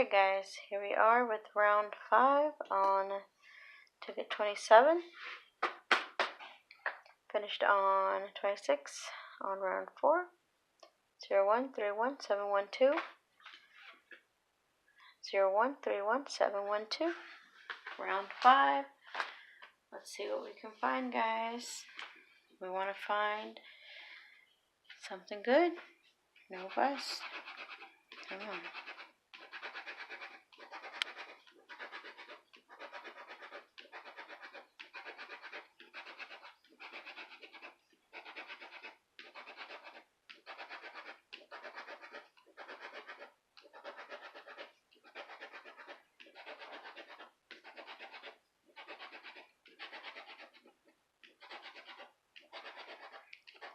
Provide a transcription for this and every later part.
Alright guys, here we are with round 5 on ticket 27. Finished on 26 on round 4. 0131712. 0131712. Round 5. Let's see what we can find, guys. We want to find something good. No fuss. Come on.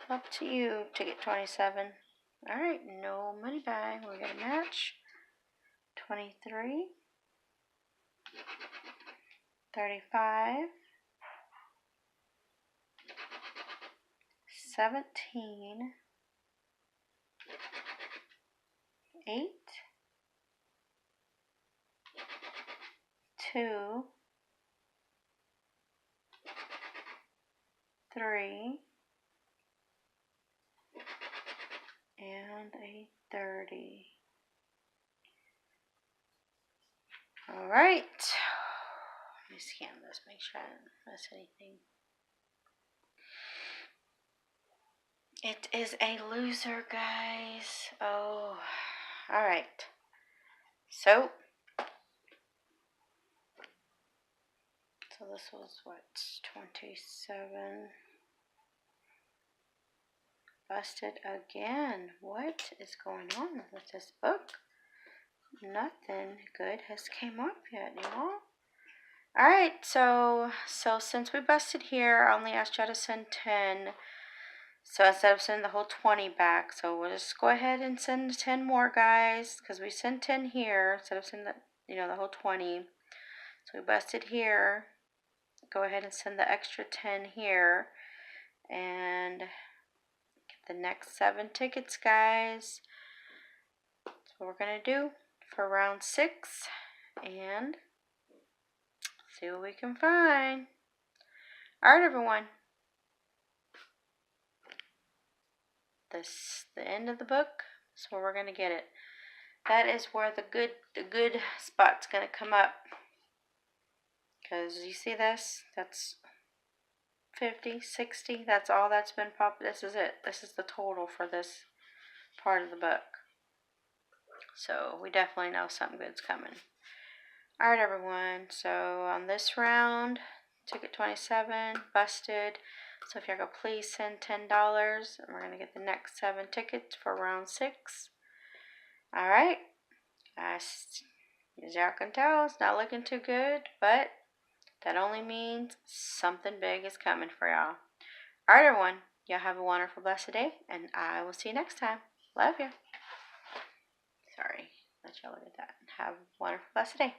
Up to you, ticket 27. Alright, no money bag. We're going to match 23, 35, 17, 8, 2, 3, and a 30. Alright. Let me scan this, make sure I didn't miss anything. It is a loser, guys. Oh, alright. So this was what, 27. Busted again. What is going on with this book? Nothing good has came up yet, y'all. Alright, so since we busted here, I only asked y'all to send 10. So instead of sending the whole 20 back, so we'll just go ahead and send 10 more, guys, because we sent 10 here instead of sending the whole 20. So we busted here. Go ahead and send the extra 10 here and get the next 7 tickets, guys. That's what we're gonna do for round 6 and see what we can find. Alright, everyone. The end of the book is where we're gonna get it. That is where the good spot's gonna come up. Because you see this? That's 50, 60. That's all that's been popped. This is it. This is the total for this part of the book. So we definitely know something good's coming. Alright, everyone. So on this round, ticket 27, busted. So if y'all go please send $10, and we're going to get the next 7 tickets for round 6. Alright. As y'all can tell, it's not looking too good, but that only means something big is coming for y'all. Alright, everyone. Y'all have a wonderful, blessed day, and I will see you next time. Love you. Sorry. Let y'all look at that. Have a wonderful, blessed day.